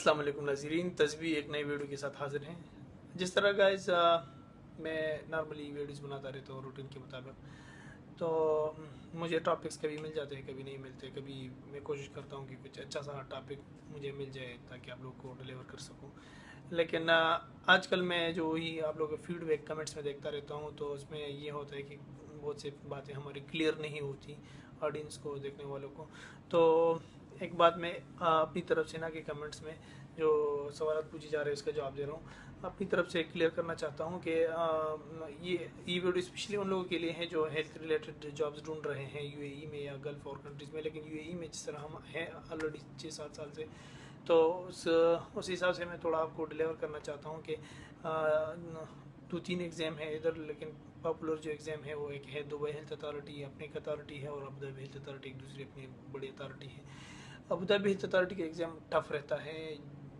अस्सलाम वालेकुम नाज़रीन, तस्बीह एक नई वीडियो के साथ हाजिर हैं। जिस तरह गाइस मैं नॉर्मली वीडियोस बनाता रहता हूँ रूटीन के मुताबिक, तो मुझे टॉपिक्स कभी मिल जाते हैं, कभी नहीं मिलते। कभी मैं कोशिश करता हूँ कि कुछ अच्छा सा टॉपिक मुझे मिल जाए ताकि आप लोग को डिलीवर कर सकूँ। लेकिन आजकल मैं जो ही आप लोगों के फीडबैक कमेंट्स में देखता रहता हूँ, तो उसमें ये होता है कि बहुत सी बातें हमारी क्लियर नहीं होती ऑडियंस को, देखने वालों को। तो एक बात मैं अपनी तरफ से ना कि कमेंट्स में जो सवाल पूछे जा रहे हैं उसका जवाब दे रहा हूँ, अपनी तरफ से क्लियर करना चाहता हूँ कि ये वीडियो स्पेशली उन लोगों के लिए है जो हेल्थ रिलेटेड जॉब्स ढूंढ रहे हैं यूएई में या गल्फ और कंट्रीज़ में। लेकिन यूएई में जिस तरह हम हैं ऑलरेडी 6-7 साल से, तो उस हिसाब से मैं थोड़ा आपको डिलीवर करना चाहता हूँ कि 2-3 एग्ज़ाम है इधर, लेकिन पॉपुलर जो एग्ज़ाम है वो एक है दुबई हेल्थ अथॉरिटी, अपनी एक अथॉरिटी है, और अबू धाबी हेल्थ अथॉरिटी एक दूसरी अपनी बड़ी अथॉरिटी है। अबू धाबी हेल्थ अथॉरिटी का एग्ज़ाम टफ़ रहता है।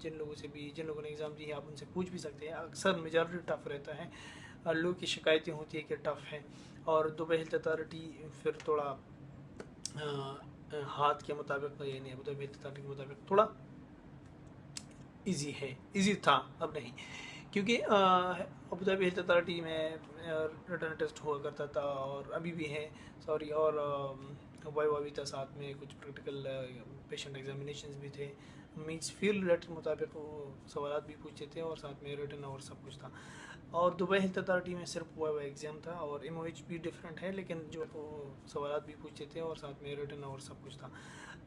जिन लोगों ने एग्ज़ाम दिए आप उनसे पूछ भी सकते हैं, अक्सर मेजॉरिटी टफ़ रहता है। लोगों की शिकायतें होती है कि टफ़ है। और दुबई हेल्थ अथॉरिटी फिर थोड़ा हाथ के मुताबिक, यानी अबू धाबी हेल्थ अथॉरिटी के मुताबिक थोड़ा इजी है, इजी था, अब नहीं। क्योंकि अबू धाबी हेल्थ अथॉरिटी में रिटर्न टेस्ट हुआ करता था और अभी भी है, सॉरी, और वाइवा भी था, साथ में कुछ प्रैक्टिकल पेशेंट एग्जामिनेशंस भी थे। मीन्स फील्ड रिलेटेड मुताबिक वो सवाल भी पूछते थे और साथ में रिटर्न और सब कुछ था। और दुबई हेल्थ अथॉरिटी में सिर्फ वाइवा एग्ज़ाम था, और एमओएच भी डिफरेंट है, लेकिन जो सवाल भी पूछते थे और साथ में रिटर्न और सब कुछ था।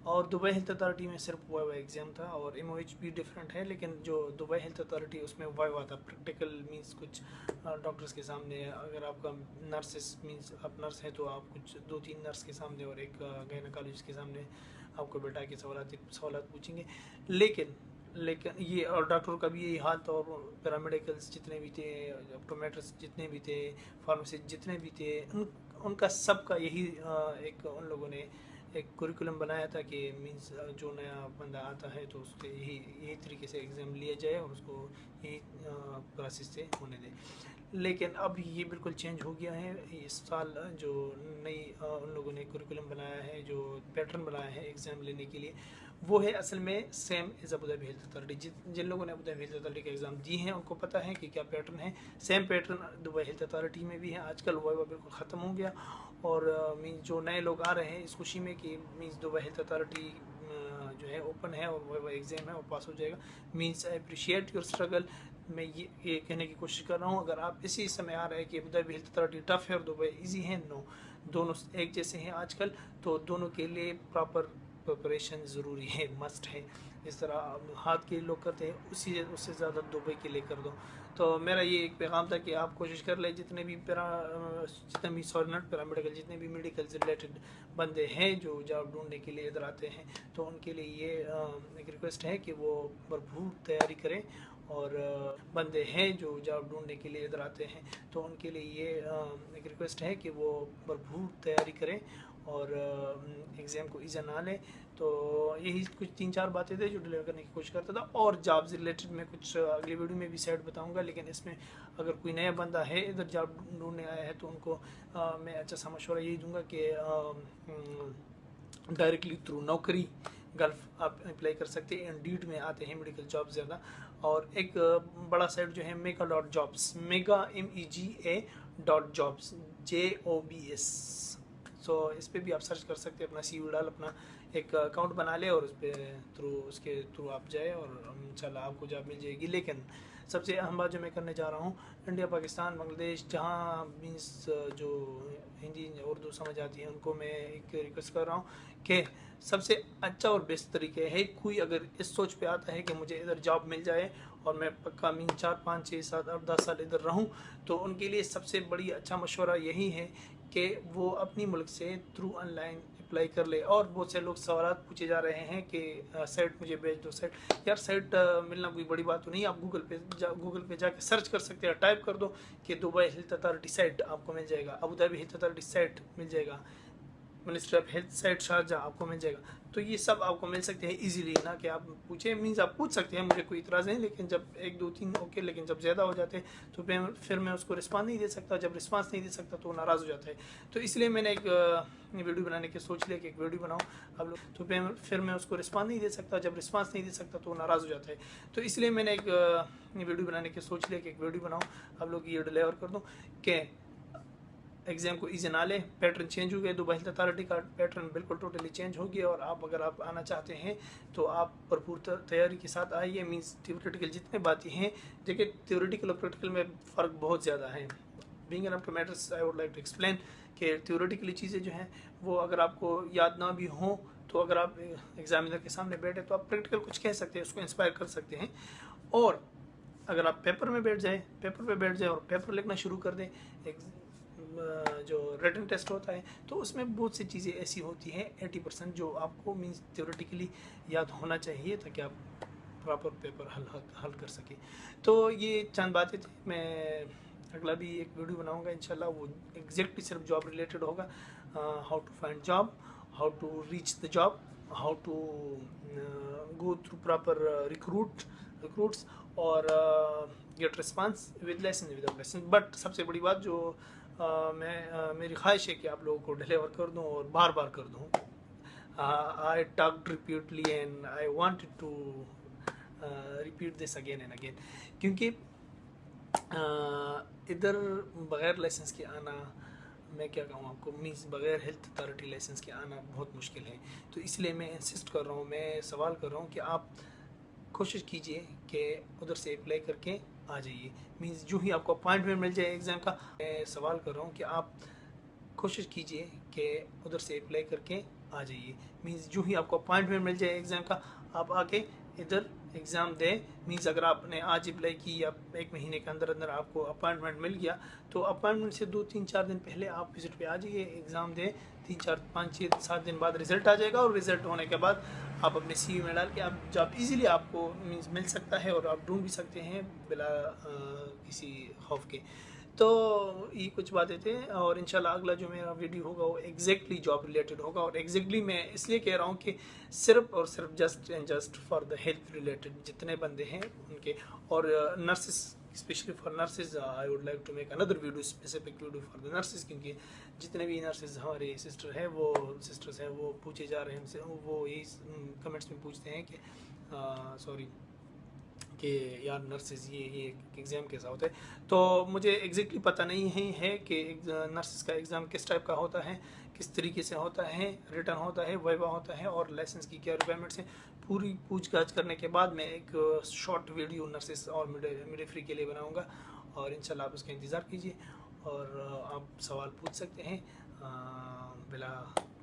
और दुबई हेल्थ अथॉरिटी में सिर्फ वाइवा एग्ज़ाम था, और एमओएच भी डिफरेंट है, लेकिन जो दुबई हेल्थ अथॉरिटी उसमें वाइवा था, प्रैक्टिकल मींस कुछ डॉक्टर्स के सामने, अगर आपका नर्सेस मींस आप नर्स हैं तो आप कुछ 2-3 नर्स के सामने और एक गायनोकोलॉजिस्ट के सामने आपको बैठा के सवाल पूछेंगे। लेकिन ये, और डॉक्टर का भी यही हाल था, और पैरामेडिकल्स जितने भी थे, ऑप्टोमेट्रिस्ट जितने भी थे, फार्मासिस्ट जितने भी थे, उनका सबका यही एक उन लोगों ने एक कुरिकुलम बनाया था कि मींस जो नया बंदा आता है तो उसके यही तरीके से एग्ज़ाम लिया जाए और उसको यही प्रोसेस से होने दें। लेकिन अब ये बिल्कुल चेंज हो गया है इस साल। जो नई उन लोगों ने कुरिकुलम बनाया है, जो पैटर्न बनाया है एग्ज़ाम लेने के लिए, वो है असल में same as Abu Dhabi health authority. जिन लोगों ने अबू धाबी हेल्थ अथॉरिटी के एग्ज़ाम दिए हैं उनको पता है कि क्या पैटर्न है। Same pattern Dubai health authority में भी है। आजकल वाइवा बिल्कुल ख़त्म हो गया, और मीन्स जो नए लोग आ रहे हैं इस खुशी में कि मीन्स दुबई हेल्थ अथॉरिटी जो है ओपन है और वाइवा एग्ज़ाम है और पास हो जाएगा। Means I appreciate your struggle. मैं ये कहने की कोशिश कर रहा हूँ, अगर आप इसी समय आ रहे हैं कि Abu Dhabi health authority tough है और दुबई ईजी है, नो, दोनों एक जैसे हैं आजकल, तो दोनों के लिए प्रॉपर प्रिपरेशन ज़रूरी है, मस्ट है। जिस तरह हाथ के लोग करते हैं उससे ज़्यादा दुबई के लिए कर दो। तो मेरा ये एक पैगाम था कि आप कोशिश कर लें, जितने भी सॉरी नॉट पैरामेडिकल, जितने भी मेडिकल से रिलेटेड बंदे हैं जो जॉब ढूंढने के लिए इधर आते हैं, तो उनके लिए ये एक रिक्वेस्ट है कि वो भरपूर तैयारी करें। और बंदे हैं जो जॉब ढूंढने के लिए इधर आते हैं, तो उनके लिए ये एक रिक्वेस्ट है कि वो भरपूर तैयारी करें और एग्ज़ाम को ईज़ा ना लें। तो यही कुछ 3-4 बातें थे जो डिलीवर करने की कोशिश करता था, और जॉब से रिलेटेड मैं कुछ अगली वीडियो में भी साइड बताऊंगा। लेकिन इसमें अगर कोई नया बंदा है इधर जॉब ढूंढने आया है तो उनको मैं अच्छा सा मशवरा यही दूंगा कि डायरेक्टली थ्रू नौकरी गल्फ आप अप्लाई कर सकते हैं। इंडीड में आते हैं मेडिकल जॉब ज़्यादा। और एक बड़ा साइट जो है MEGA.jobs, MEGA JOBS। सो इस पर भी आप सर्च कर सकते हैं, अपना CV डाल, अपना एक अकाउंट बना ले और उसके थ्रू आप जाए और इंशाल्लाह आपको जॉब मिल जाएगी। लेकिन सबसे अहम बात जो मैं करने जा रहा हूँ, इंडिया, पाकिस्तान, बांग्लादेश, जहाँ मीन्स जो हिंदी उर्दू समझ आती है, उनको मैं एक रिक्वेस्ट कर रहा हूँ कि सबसे अच्छा और बेस्ट तरीके है, कोई अगर इस सोच पे आता है कि मुझे इधर जॉब मिल जाए और मैं पक्का मीन 4-5-6-7-8-10 साल इधर रहूं, तो उनके लिए सबसे बड़ी अच्छा मशवरा यही है कि वो अपनी मुल्क से थ्रू ऑनलाइन अप्लाई कर ले। और बहुत से लोग सवाल पूछे जा रहे हैं कि साइट मुझे भेज दो। साइट मिलना कोई बड़ी बात तो नहीं। आप गूगल पे जाके सर्च कर सकते हैं, टाइप कर दो कि दुबई हेल्थ अथॉरिटी साइट, आपको मिल जाएगा, Abu Dhabi health authority site मिल जाएगा। Ministry of health site Sharjah आपको मिल जाएगा। तो ये सब आपको मिल सकते हैं इजीली, ना कि आप पूछे मीन्स आप पूछ सकते हैं, मुझे कोई इतराज़ नहीं, लेकिन जब 1 2 3 ओके, लेकिन जब ज़्यादा हो जाते हैं तो फिर मैं उसको रिस्पांस नहीं दे सकता, जब रिस्पांस नहीं दे सकता तो वो नाराज़ हो जाता है। तो इसलिए मैंने एक वीडियो बनाने की सोच लिया कि एक वीडियो बनाऊँ आप लोग, तो फिर मैं उसको रिस्पांस नहीं दे सकता, जब रिस्पांस नहीं दे सकता तो वो नाराज़ हो जाता है। तो इसलिए मैंने एक वीडियो बनाने की सोच लिया कि एक वीडियो बनाऊँ आप लोग ये डिलीवर कर दूँ कि एग्ज़ाम को ईजी ना लें। पैटर्न चेंज हो गया, दुबई हेल्थ अथॉरिटी का पैटर्न बिल्कुल टोटली चेंज हो गया, और अगर आप आना चाहते हैं तो आप भरपूर तैयारी के साथ आइए। मीन्स थ्योरेटिकल जितने बातें हैं, देखिए थ्योरेटिकल और प्रैक्टिकल में फ़र्क बहुत ज़्यादा है। Being an optometrist I would like to explain कि थ्योरेटिकली चीज़ें जो हैं वो अगर आपको याद ना भी हों, तो अगर आप एग्जामिनर के सामने बैठे तो आप प्रैक्टिकल कुछ कह सकते हैं, उसको इंस्पायर कर सकते हैं। और अगर आप पेपर पे बैठ जाए और पेपर लिखना शुरू कर दें, जो रिटन टेस्ट होता है तो उसमें बहुत सी चीज़ें ऐसी होती हैं 80% जो आपको मीन्स थ्योरेटिकली याद होना चाहिए, ताकि आप प्रॉपर पेपर हल कर सकें। तो ये चंद बातें थी। मैं अगला भी एक वीडियो बनाऊंगा इंशाल्लाह, वो एग्जैक्टली सिर्फ जॉब रिलेटेड होगा। How to find job, how to reach the job, how to go through proper recruits और get response with lesson without lesson. But सबसे बड़ी बात जो मेरी ख्वाहिश है कि आप लोगों को डिलीवर कर दूं और बार बार कर दूं। I talked repeatedly and I wanted to repeat this again and again, क्योंकि इधर बग़ैर लाइसेंस के आना, मैं क्या कहूँ आपको, मीन्स बग़ैर हेल्थ अथॉरिटी लाइसेंस के आना बहुत मुश्किल है। तो इसलिए मैं इंसिस्ट कर रहा हूँ, मैं सवाल कर रहा हूँ कि आप कोशिश कीजिए कि उधर से अप्लाई करके आ जाइए। मीन्स जो ही आपको अपॉइंटमेंट मिल जाए एग्ज़ाम का, मैं सवाल कर रहा हूँ कि आप कोशिश कीजिए कि उधर से अप्लाई करके आ जाइए। मीन्स जो ही आपको अपॉइंटमेंट मिल जाए एग्ज़ाम का, आप आके इधर एग्ज़ाम दें। मीन्स अगर आपने आज अप्लाई की या 1 महीने के अंदर अंदर आपको अपॉइंटमेंट मिल गया, तो अपॉइंटमेंट से 2 3 4 दिन पहले आप विज़िट पे आ जाइए, एग्ज़ाम दें। 3 4 5 6 7 दिन बाद रिज़ल्ट आ जाएगा, और रिज़ल्ट होने के बाद आप अपने CV में डाल के आप जॉब इजीली आपको मीन्स मिल सकता है, और आप ढूंढ भी सकते हैं बिला किसी खौफ के। तो ये कुछ बातें थे, और इंशाल्लाह अगला जो मेरा वीडियो होगा वो एग्जैक्टली जॉब रिलेटेड होगा। और एग्जैक्टली मैं इसलिए कह रहा हूँ कि सिर्फ और सिर्फ just and just for the health related जितने बंदे हैं उनके, और nurses specially for nurses I would like to make another video, specific video for the nurses, क्योंकि जितने भी नर्सेज हमारे सिस्टर्स हैं वो पूछे जा रहे हैं हमसे, वो यही कमेंट्स में पूछते हैं कि सॉरी कि यार नर्सेज ये एग्ज़ाम कैसा होता है। तो मुझे एग्जैक्टली पता नहीं है कि नर्सेज का एग्ज़ाम किस टाइप का होता है, किस तरीके से होता है, रिटर्न होता है, वाइवा होता है, और लाइसेंस की क्या रिक्वायरमेंट्स हैं। पूरी पूछताछ करने के बाद मैं एक शॉर्ट वीडियो नर्सेज और मिडवाइफरी के लिए बनाऊंगा, और इंशाल्लाह आप उसका इंतज़ार कीजिए, और आप सवाल पूछ सकते हैं बिला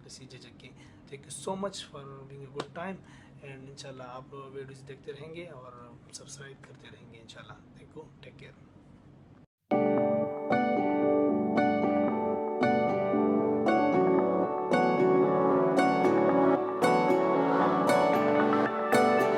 किसी झिझक के। Thank you so much for being a good time, and इंशाल्लाह आप वीडियोज़ देखते रहेंगे और सब्सक्राइब करते रहेंगे इंशाल्लाह। Thank you, take care.